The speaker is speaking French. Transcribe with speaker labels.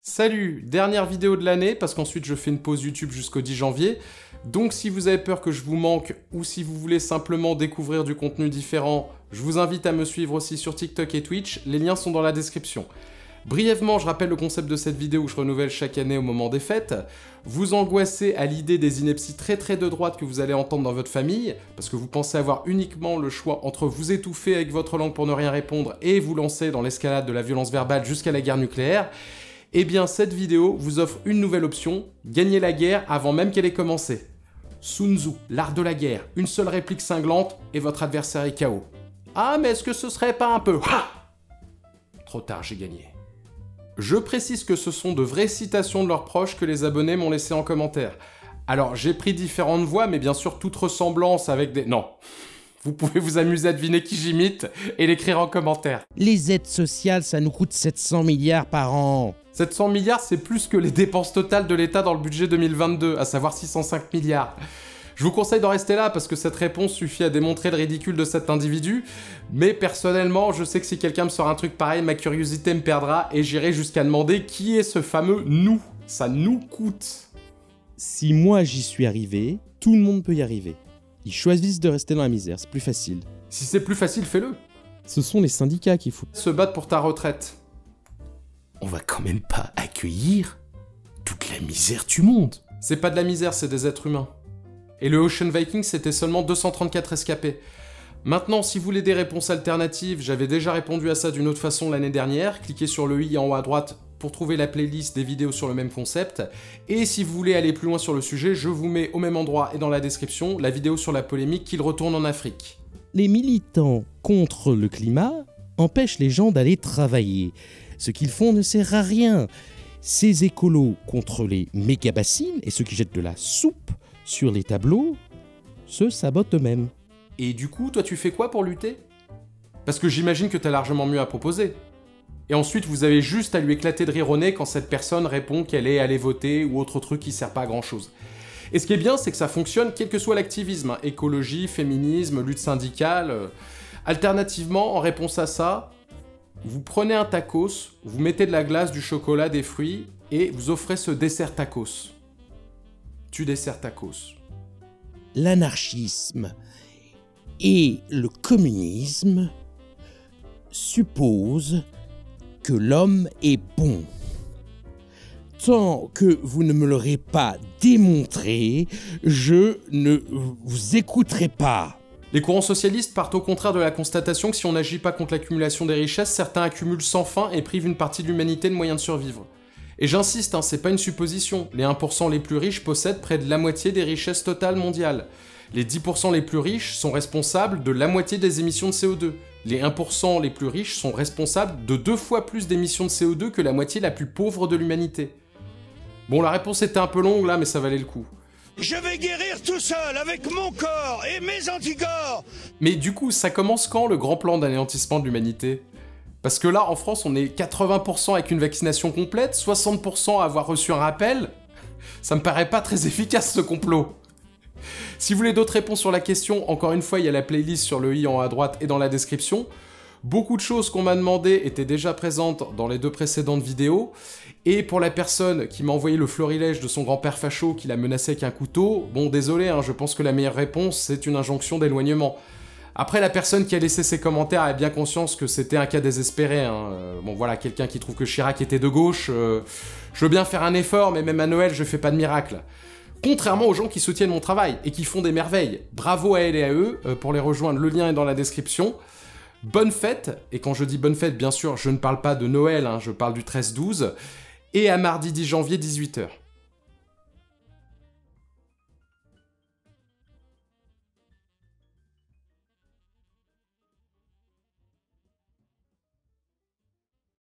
Speaker 1: Salut, dernière vidéo de l'année, parce qu'ensuite je fais une pause YouTube jusqu'au 10 janvier. Donc si vous avez peur que je vous manque, ou si vous voulez simplement découvrir du contenu différent, je vous invite à me suivre aussi sur TikTok et Twitch, les liens sont dans la description. Brièvement, je rappelle le concept de cette vidéo où je renouvelle chaque année au moment des fêtes. Vous angoissez à l'idée des inepties très de droite que vous allez entendre dans votre famille, parce que vous pensez avoir uniquement le choix entre vous étouffer avec votre langue pour ne rien répondre et vous lancer dans l'escalade de la violence verbale jusqu'à la guerre nucléaire. Eh bien, cette vidéo vous offre une nouvelle option, gagner la guerre avant même qu'elle ait commencé. Sun Tzu, l'art de la guerre, une seule réplique cinglante et votre adversaire est KO. Ah, mais est-ce que ce serait pas un peu... Ha! Trop tard, j'ai gagné. Je précise que ce sont de vraies citations de leurs proches que les abonnés m'ont laissé en commentaire. Alors, j'ai pris différentes voix, mais bien sûr, toute ressemblance avec des... Non. Vous pouvez vous amuser à deviner qui j'imite et l'écrire en commentaire.
Speaker 2: Les aides sociales, ça nous coûte 700 milliards par an.
Speaker 1: 700 milliards, c'est plus que les dépenses totales de l'État dans le budget 2022, à savoir 605 milliards. Je vous conseille d'en rester là parce que cette réponse suffit à démontrer le ridicule de cet individu, mais personnellement, je sais que si quelqu'un me sort un truc pareil, ma curiosité me perdra et j'irai jusqu'à demander qui est ce fameux « nous ». Ça nous coûte.
Speaker 2: Si moi j'y suis arrivé, tout le monde peut y arriver. Ils choisissent de rester dans la misère, c'est plus facile.
Speaker 1: Si c'est plus facile, fais-le.
Speaker 2: Ce sont les syndicats qu'il faut.
Speaker 1: Se battre pour ta retraite.
Speaker 2: On va quand même pas accueillir toute la misère du monde.
Speaker 1: C'est pas de la misère, c'est des êtres humains. Et le Ocean Viking, c'était seulement 234 escapés. Maintenant, si vous voulez des réponses alternatives, j'avais déjà répondu à ça d'une autre façon l'année dernière. Cliquez sur le i en haut à droite pour trouver la playlist des vidéos sur le même concept. Et si vous voulez aller plus loin sur le sujet, je vous mets au même endroit et dans la description la vidéo sur la polémique qu'il retourne en Afrique.
Speaker 2: Les militants contre le climat empêchent les gens d'aller travailler. Ce qu'ils font ne sert à rien. Ces écolos contre les méga-bassines et ceux qui jettent de la soupe sur les tableaux se sabotent eux-mêmes.
Speaker 1: Et du coup, toi tu fais quoi pour lutter? Parce que j'imagine que t'as largement mieux à proposer. Et ensuite, vous avez juste à lui éclater de rire au nez quand cette personne répond qu'elle est allée voter ou autre truc qui sert pas à grand chose. Et ce qui est bien, c'est que ça fonctionne quel que soit l'activisme, hein, écologie, féminisme, lutte syndicale. Alternativement, en réponse à ça, vous prenez un tacos, vous mettez de la glace, du chocolat, des fruits, et vous offrez ce dessert tacos. Tu desserts tacos.
Speaker 2: L'anarchisme et le communisme supposent que l'homme est bon. Tant que vous ne me l'aurez pas démontré, je ne vous écouterai pas.
Speaker 1: Les courants socialistes partent au contraire de la constatation que si on n'agit pas contre l'accumulation des richesses, certains accumulent sans fin et privent une partie de l'humanité de moyens de survivre. Et j'insiste, hein, c'est pas une supposition, les 1% les plus riches possèdent près de la moitié des richesses totales mondiales. Les 10% les plus riches sont responsables de la moitié des émissions de CO2. Les 1% les plus riches sont responsables de 2 fois plus d'émissions de CO2 que la moitié la plus pauvre de l'humanité. Bon, la réponse était un peu longue là, mais ça valait le coup.
Speaker 3: Je vais guérir tout seul, avec mon corps et mes anticorps.
Speaker 1: Mais du coup, ça commence quand le grand plan d'anéantissement de l'humanité? Parce que là, en France, on est 80% avec une vaccination complète, 60% à avoir reçu un rappel. Ça me paraît pas très efficace ce complot. Si vous voulez d'autres réponses sur la question, encore une fois, il y a la playlist sur le i en haut à droite et dans la description. Beaucoup de choses qu'on m'a demandé étaient déjà présentes dans les 2 précédentes vidéos. Et pour la personne qui m'a envoyé le florilège de son grand-père facho qui l'a menacé avec un couteau, bon désolé, hein, je pense que la meilleure réponse c'est une injonction d'éloignement. Après, la personne qui a laissé ses commentaires a bien conscience que c'était un cas désespéré. Hein. Bon voilà, quelqu'un qui trouve que Chirac était de gauche, je veux bien faire un effort, mais même à Noël je fais pas de miracle. Contrairement aux gens qui soutiennent mon travail et qui font des merveilles. Bravo à elle et à eux, pour les rejoindre, le lien est dans la description. Bonne fête, et quand je dis bonne fête, bien sûr, je ne parle pas de Noël, hein, je parle du 13-12, et à mardi 10 janvier 18 h.